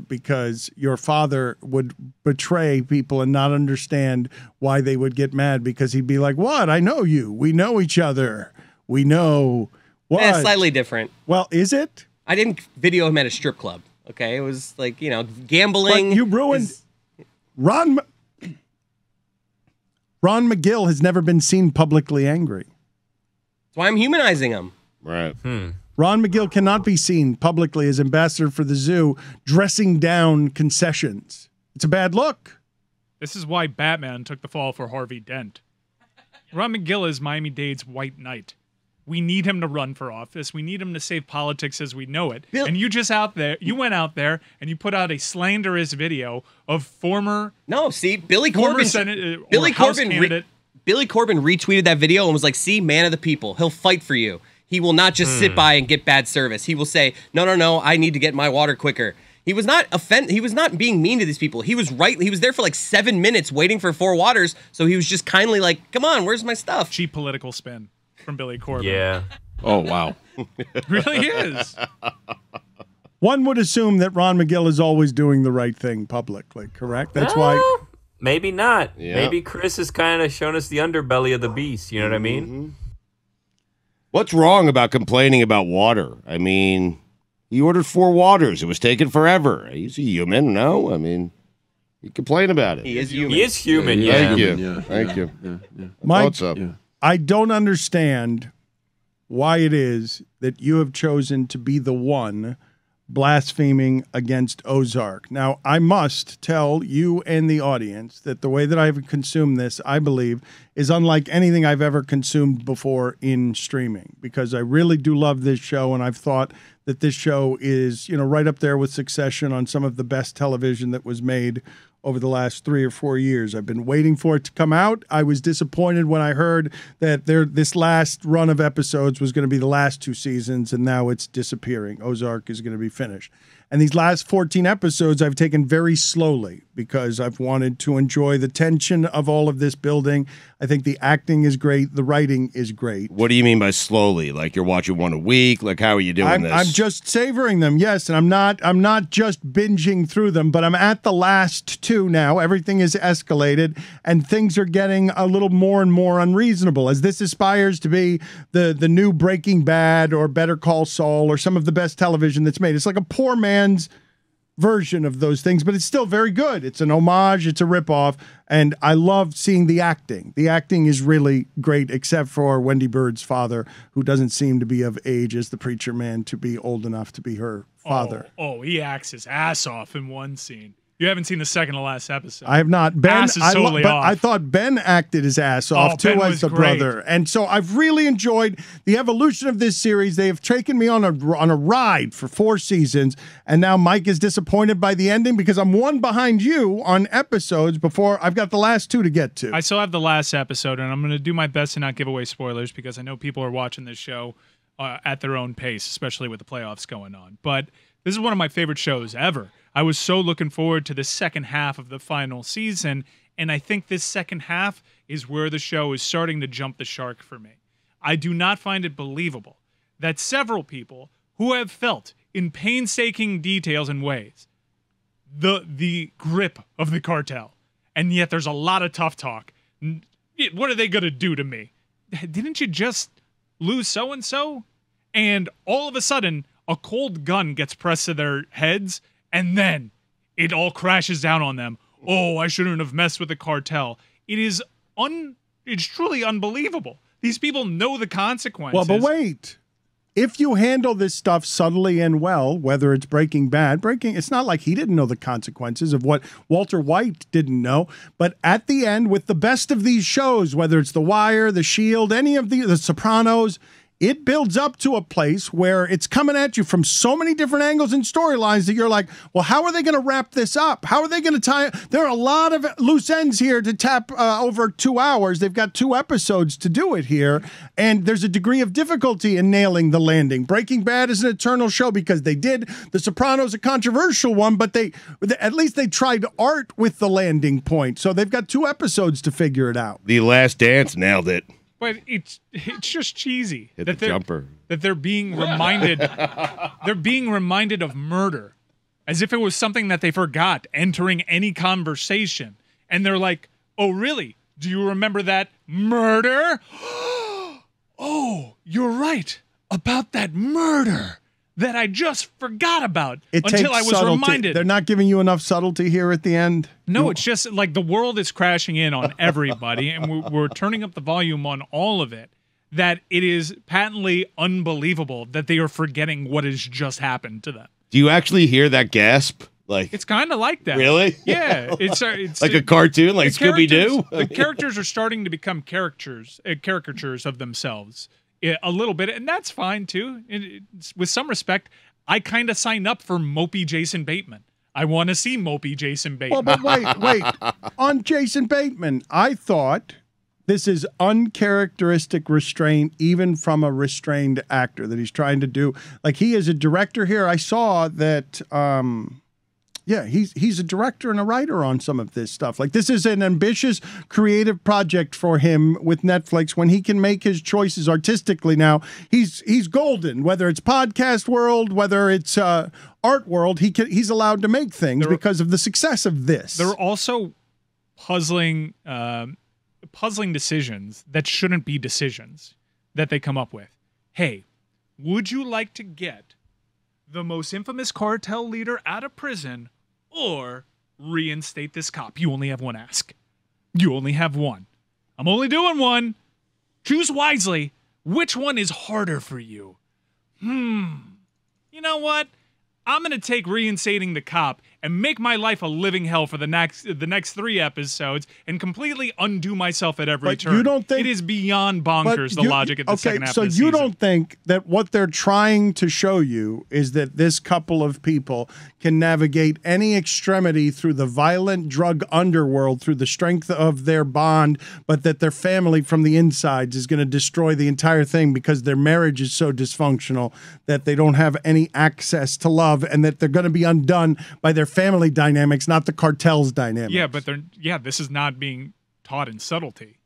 Speaker 1: Because your father would betray people and not understand why they would get mad, because he'd be like, what? I know you. We know each other. We know what?
Speaker 2: Slightly different.
Speaker 1: Well, is it?
Speaker 2: I didn't video him at a strip club. Okay, it was like, gambling.
Speaker 1: But you ruined Ron Magill has never been seen publicly angry.
Speaker 2: That's why I'm humanizing him.
Speaker 4: Right.
Speaker 1: Ron Magill cannot be seen publicly as ambassador for the zoo dressing down concessions. It's a bad look.
Speaker 5: This is why Batman took the fall for Harvey Dent. Ron Magill is Miami-Dade's White Knight. We need him to run for office. We need him to save politics as we know it. And you went out there and you put out a slanderous video of former.
Speaker 2: No, see, Billy Corbin retweeted that video and was like, "See, man of the people, he'll fight for you. He will not just sit by and get bad service. He will say, no, I need to get my water quicker." He was not He was not being mean to these people. He was right. He was there for like 7 minutes waiting for 4 waters. So he was just kindly like, "Come on, where's my stuff?"
Speaker 5: Cheap political spin from Billy Corbin.
Speaker 6: Yeah.
Speaker 7: Oh, wow.
Speaker 5: It really is.
Speaker 1: One would assume that Ron Magill is always doing the right thing publicly, correct? That's why.
Speaker 6: Maybe not.
Speaker 4: Yeah.
Speaker 6: Maybe Chris has kind of shown us the underbelly of the beast. You know what I mean?
Speaker 4: What's wrong about complaining about water? I mean, he ordered 4 waters. It was taking forever. He's a human, no? I mean, you complain about it.
Speaker 2: He is human.
Speaker 6: He is human,
Speaker 4: Yeah,
Speaker 6: yeah.
Speaker 4: Thank you.
Speaker 7: Yeah,
Speaker 4: Thank you.
Speaker 1: Mike,
Speaker 4: What's up?
Speaker 1: I don't understand why it is that you have chosen to be the one blaspheming against Ozark. Now, I must tell you and the audience that the way that I've consumed this, I believe, is unlike anything I've ever consumed before in streaming, because I really do love this show, and I've thought that this show is, right up there with Succession on some of the best television that was made over the last 3 or 4 years. I've been waiting for it to come out. I was disappointed when I heard that this last run of episodes was going to be the last 2 seasons, and now it's disappearing. Ozark is going to be finished. And these last 14 episodes I've taken very slowly because I've wanted to enjoy the tension of all of this building. I think the acting is great. The writing is great.
Speaker 4: What do you mean by slowly? Like you're watching one a week? Like how are you doing this?
Speaker 1: I'm just savoring them, yes, and I'm not just binging through them, but I'm at the last 2 now. Everything is escalated, and things are getting a little more and more unreasonable as this aspires to be the new Breaking Bad or Better Call Saul or some of the best television that's made. It's like a poor man's version of those things, but it's still very good. It's an homage, it's a ripoff, and I love seeing the acting. The acting is really great, except for Wendy Bird's father, who doesn't seem to be of age as the preacher man to be old enough to be her father.
Speaker 5: Oh, he acts his ass off in one scene. You haven't seen the second to last episode.
Speaker 1: I have not. Ben,
Speaker 5: Ass is totally off.
Speaker 1: I thought Ben acted his ass off too
Speaker 5: Ben
Speaker 1: as
Speaker 5: was
Speaker 1: the
Speaker 5: great.
Speaker 1: brother, and so I've really enjoyed the evolution of this series. They have taken me on a ride for 4 seasons, and now Mike is disappointed by the ending because I'm one behind you on episodes before I've got the last 2 to get to.
Speaker 5: I still have the last episode, and I'm going to do my best to not give away spoilers because I know people are watching this show at their own pace, especially with the playoffs going on. But this is one of my favorite shows ever. I was so looking forward to the second half of the final season, and I think this second half is where the show is starting to jump the shark for me. I do not find it believable that several people who have felt in painstaking details and ways the grip of the cartel, and yet there's a lot of tough talk. What are they going to do to me? Didn't you just lose so-and-so? And all of a sudden, a cold gun gets pressed to their heads, and then it all crashes down on them. Oh, I shouldn't have messed with the cartel. It's truly unbelievable. These people know the consequences.
Speaker 1: Well, but wait. If you handle this stuff subtly and well, whether it's Breaking Bad, it's not like he didn't know the consequences of what Walter White didn't know. But at the end, with the best of these shows, whether it's The Wire, The Shield, any of the Sopranos, it builds up to a place where it's coming at you from so many different angles and storylines that you're like, well, how are they going to wrap this up? How are they going to tie it? There are a lot of loose ends here to tap over 2 hours. They've got 2 episodes to do it here, and there's a degree of difficulty in nailing the landing. Breaking Bad is an eternal show because they did. The Sopranos a controversial one, but at least they tried art with the landing point. So they've got 2 episodes to figure it out.
Speaker 4: The Last Dance nailed it.
Speaker 5: But it's just cheesy
Speaker 4: Hit the jumper.
Speaker 5: that they're being reminded of murder as if it was something that they forgot entering any conversation. And they're like, "Oh, really? Do you remember that murder? Oh, you're right about that murder." that I just forgot about
Speaker 1: It
Speaker 5: until
Speaker 1: takes
Speaker 5: I was
Speaker 1: subtlety.
Speaker 5: reminded.
Speaker 1: They're not giving you enough subtlety here at the end.
Speaker 5: No, it's just like the world is crashing in on everybody, and we're turning up the volume on all of it, that it is patently unbelievable that they are forgetting what has just happened to them.
Speaker 4: Do you actually hear that gasp? Like,
Speaker 5: It's kind of like that.
Speaker 4: really?
Speaker 5: Yeah. It's
Speaker 4: Like a cartoon, like
Speaker 5: the
Speaker 4: Scooby Doo?
Speaker 5: The characters are starting to become caricatures of themselves a little bit, and that's fine too. With some respect, I kind of signed up for mopey Jason Bateman. I want to see mopey Jason Bateman.
Speaker 1: Well, but wait. On Jason Bateman, I thought this is uncharacteristic restraint, even from a restrained actor that he's trying to do. Like, he is a director here. I saw that. Yeah, he's a director and a writer on some of this stuff. Like, this is an ambitious, creative project for him with Netflix. When he can make his choices artistically now, he's golden. Whether it's podcast world, whether it's art world, he's allowed to make things because of the success of this.
Speaker 5: There are also puzzling decisions that shouldn't be decisions that they come up with. Hey, would you like to get the most infamous cartel leader out of prison or reinstate this cop? You only have one ask. You only have one. I'm only doing one. Choose wisely. Which one is harder for you? You know what? I'm going to take reinstating the cop and make my life a living hell for the next 3 episodes and completely undo myself at every turn.
Speaker 1: You don't think
Speaker 5: it is beyond bonkers, the logic of the second half of the season.
Speaker 1: So you don't think that what they're trying to show you is that this couple of people can navigate any extremity through the violent drug underworld, through the strength of their bond, but that their family from the insides is going to destroy the entire thing because their marriage is so dysfunctional that they don't have any access to love, and that they're going to be undone by their family dynamics, not the cartel's dynamics.
Speaker 5: Yeah, but this is not being taught in subtlety.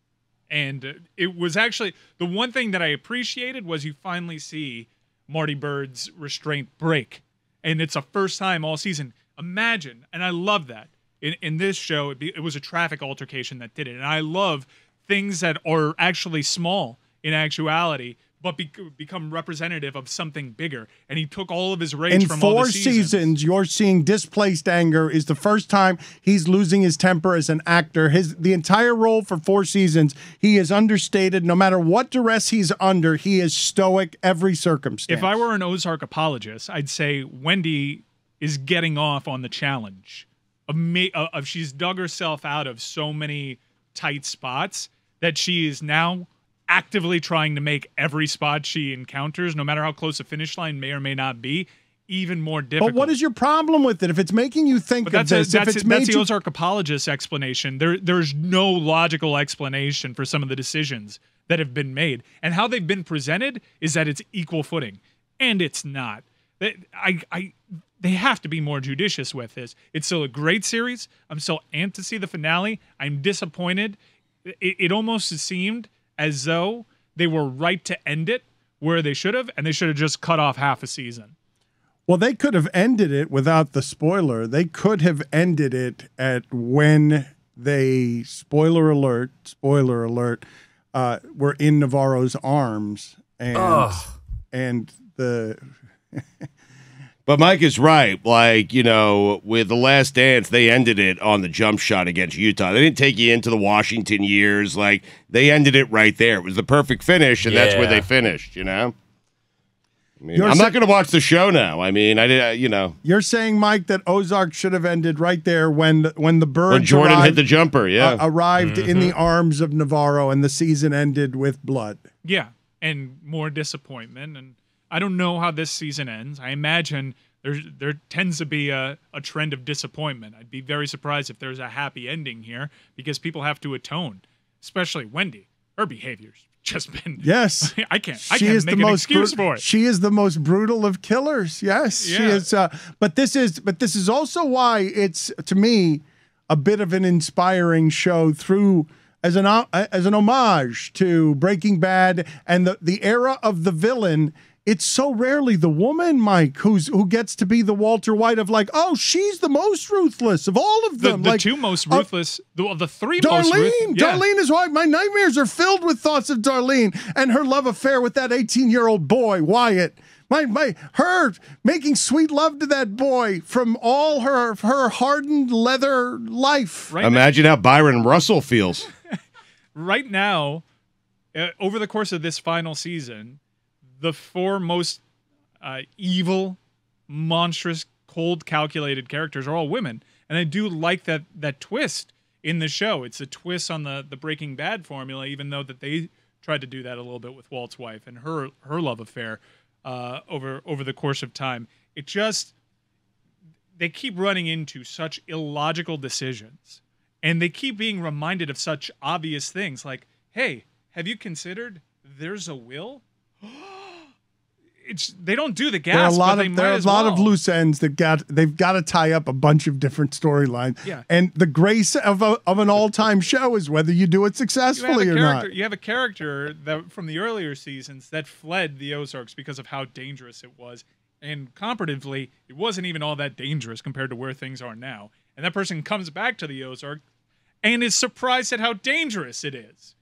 Speaker 5: And it was actually the one thing that I appreciated was you finally see Marty Bird's restraint break. And it's a first time all season. Imagine, and I love that. In this show, it was a traffic altercation that did it. And I love things that are actually small in actuality, but become representative of something bigger. And he took all of his rage
Speaker 1: in
Speaker 5: from all the
Speaker 1: 4 seasons. You're seeing displaced anger is the first time he's losing his temper as an actor. The entire role for 4 seasons, he is understated. No matter what duress he's under, he is stoic every circumstance.
Speaker 5: If I were an Ozark apologist, I'd say Wendy is getting off on the challenge of she's dug herself out of so many tight spots that she is now actively trying to make every spot she encounters, no matter how close the finish line may or may not be, even more difficult.
Speaker 1: But what is your problem with it? If it's making you think of this,
Speaker 5: that's the Ozark apologist explanation. There's no logical explanation for some of the decisions that have been made. And how they've been presented is that it's equal footing. And it's not. They have to be more judicious with this. It's still a great series. I'm still amped to see the finale. I'm disappointed. It almost seemed as though they were right to end it where they should have, and they should have just cut off half a season.
Speaker 1: Well, they could have ended it without the spoiler. They could have ended it at when they, spoiler alert, were in Navarro's arms. And the...
Speaker 4: But Mike is right. Like, with The Last Dance, they ended it on the jump shot against Utah. They didn't take you into the Washington years. Like, they ended it right there. It was the perfect finish, and that's where they finished, I mean, I'm not going to watch the show now. I mean,
Speaker 1: You're saying, Mike, that Ozark should have ended right there when the bird
Speaker 4: when Jordan hit the jumper,
Speaker 1: arrived in the arms of Navarro, and the season ended with blood.
Speaker 5: Yeah, and more disappointment, and I don't know how this season ends. I imagine there tends to be a trend of disappointment. I'd be very surprised if there's a happy ending here because people have to atone, especially Wendy. Her behavior's just been...
Speaker 1: Yes.
Speaker 5: I can't make an excuse for it.
Speaker 1: She is the most brutal of killers. Yes. Yeah. She is. But this is also why it's, to me, a bit of an inspiring show as an homage to Breaking Bad and the era of the villain. It's so rarely the woman, Mike, who gets to be the Walter White of like, oh, she's the most ruthless of all of them.
Speaker 5: The 2 most ruthless, the 3 most ruthless.
Speaker 1: Darlene is why my nightmares are filled with thoughts of Darlene and her love affair with that 18-year-old boy, Wyatt. Her making sweet love to that boy from all her hardened leather life.
Speaker 5: Right
Speaker 4: Imagine how Byron Russell feels.
Speaker 5: Right now, over the course of this final season, the 4 most evil, monstrous, cold, calculated characters are all women. And I do like that twist in the show. It's a twist on the Breaking Bad formula, even though that they tried to do that a little bit with Walt's wife and her love affair over the course of time. It just, they keep running into such illogical decisions. And they keep being reminded of such obvious things like, hey, have you considered there's a will? They don't do the gas.
Speaker 1: There are a lot of loose ends they've got to tie up a bunch of different storylines.
Speaker 5: Yeah.
Speaker 1: And the grace of an all-time show is whether you do it successfully or not.
Speaker 5: You have a character that from the earlier seasons that fled the Ozarks because of how dangerous it was. And comparatively, it wasn't even all that dangerous compared to where things are now. And that person comes back to the Ozark and is surprised at how dangerous it is.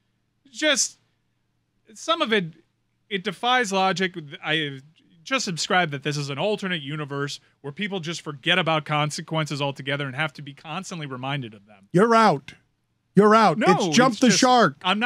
Speaker 5: Just some of it defies logic. I just subscribe that this is an alternate universe where people just forget about consequences altogether and have to be constantly reminded of them.
Speaker 1: You're out. You're out.
Speaker 5: No,
Speaker 1: it's Jump the Shark.
Speaker 5: I'm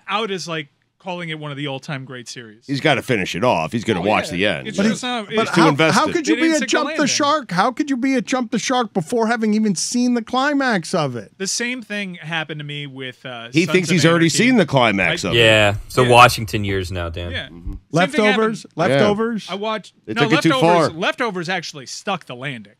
Speaker 5: out as like calling it one of the all-time great series.
Speaker 4: He's got to finish it off. He's going to watch the end.
Speaker 5: It's
Speaker 1: But
Speaker 5: just not,
Speaker 4: He's too invested.
Speaker 1: How could you
Speaker 5: They
Speaker 1: be
Speaker 5: didn't
Speaker 1: a
Speaker 5: stick the
Speaker 1: Jump the
Speaker 5: landing.
Speaker 1: Shark? How could you be a Jump the Shark before having even seen the climax of it?
Speaker 5: the same thing happened to me with
Speaker 4: He
Speaker 5: Sons
Speaker 4: thinks
Speaker 5: of
Speaker 4: he's already
Speaker 5: Anarchy.
Speaker 4: seen the climax of it.
Speaker 6: Yeah. So
Speaker 5: Yeah.
Speaker 6: Washington years now, Dan.
Speaker 5: Yeah. Same thing
Speaker 1: Leftovers?
Speaker 5: happened-
Speaker 1: Leftovers?
Speaker 5: I watched.
Speaker 4: They
Speaker 5: no,
Speaker 4: took it too
Speaker 5: Leftovers.
Speaker 4: far.
Speaker 5: Leftovers actually stuck the landing,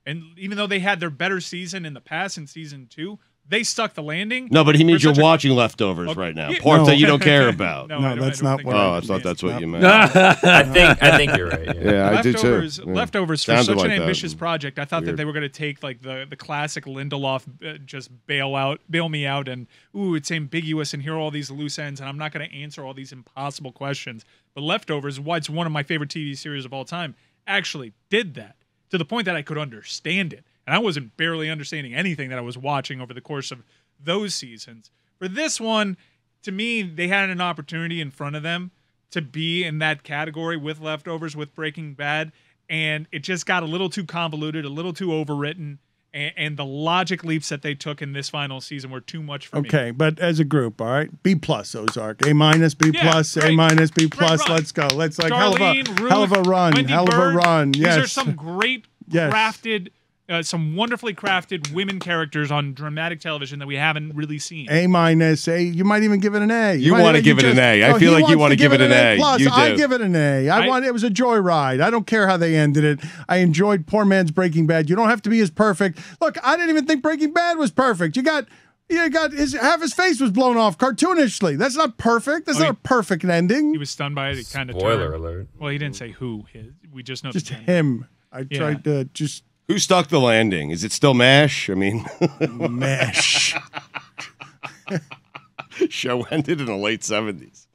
Speaker 5: and even though they had their better season in the past in season 2, they stuck the landing.
Speaker 4: No, but he means
Speaker 5: for
Speaker 4: you're
Speaker 5: such a-
Speaker 4: watching Leftovers
Speaker 5: Okay.
Speaker 4: right now.
Speaker 5: Yeah.
Speaker 4: Parts
Speaker 1: No.
Speaker 4: that you don't care about.
Speaker 5: No,
Speaker 1: No,
Speaker 5: I don't-
Speaker 1: that's
Speaker 5: I don't
Speaker 1: not
Speaker 5: think
Speaker 1: what
Speaker 5: that
Speaker 4: Oh, I
Speaker 5: means.
Speaker 4: thought that's what you meant.
Speaker 6: I think you're right. Yeah.
Speaker 4: Yeah, I do too.
Speaker 5: Leftovers,
Speaker 4: Yeah.
Speaker 5: Leftovers for
Speaker 4: Sounded
Speaker 5: such
Speaker 4: like
Speaker 5: an
Speaker 4: that.
Speaker 5: ambitious project. I thought that
Speaker 4: Weird.
Speaker 5: they were going to take like the classic Lindelof, just bail me out, and it's ambiguous, and here are all these loose ends, and I'm not going to answer all these impossible questions. But Leftovers, why it's one of my favorite TV series of all time, actually did that to the point that I could understand it, and I wasn't barely understanding anything that I was watching over the course of those seasons. For this one, to me, they had an opportunity in front of them to be in that category with Leftovers, with Breaking Bad, and it just got a little too convoluted, a little too overwritten, and the logic leaps that they took in this final season were too much for me.
Speaker 1: Okay, but as a group, all right, B plus Ozark, A minus, B
Speaker 5: Yeah,
Speaker 1: plus, A
Speaker 5: great.
Speaker 1: minus, B
Speaker 5: Great
Speaker 1: plus.
Speaker 5: run.
Speaker 1: Let's go. Let's like
Speaker 5: Darlene, Ruth,
Speaker 1: hell of a run,
Speaker 5: Wendy
Speaker 1: hell of a
Speaker 5: Bird.
Speaker 1: run.
Speaker 5: These
Speaker 1: Yes,
Speaker 5: are some great
Speaker 1: Yes.
Speaker 5: crafted, some wonderfully crafted women characters on dramatic television that we haven't really seen.
Speaker 1: A minus, A. You might even give it an A.
Speaker 4: You
Speaker 1: might
Speaker 4: wanna
Speaker 1: even-
Speaker 4: give it an A. I
Speaker 1: No,
Speaker 4: feel
Speaker 1: he
Speaker 4: like you
Speaker 1: wants
Speaker 4: wanna give it an A.
Speaker 1: Plus,
Speaker 4: You
Speaker 1: I
Speaker 4: do.
Speaker 1: give it an A. It was a joyride. I don't care how they ended it. I enjoyed poor man's Breaking Bad. You don't have to be as perfect. Look, I didn't even think Breaking Bad was perfect. You got half his face was blown off cartoonishly. That's not perfect. That's not a perfect ending.
Speaker 5: He was stunned by it. He kind of
Speaker 6: Spoiler alert.
Speaker 5: Well, he didn't say who. We just know
Speaker 1: Just
Speaker 5: the gender.
Speaker 1: him. I tried to just
Speaker 4: Who stuck the landing? Is it still MASH? I mean,
Speaker 1: mesh.
Speaker 4: show ended in the late 70s.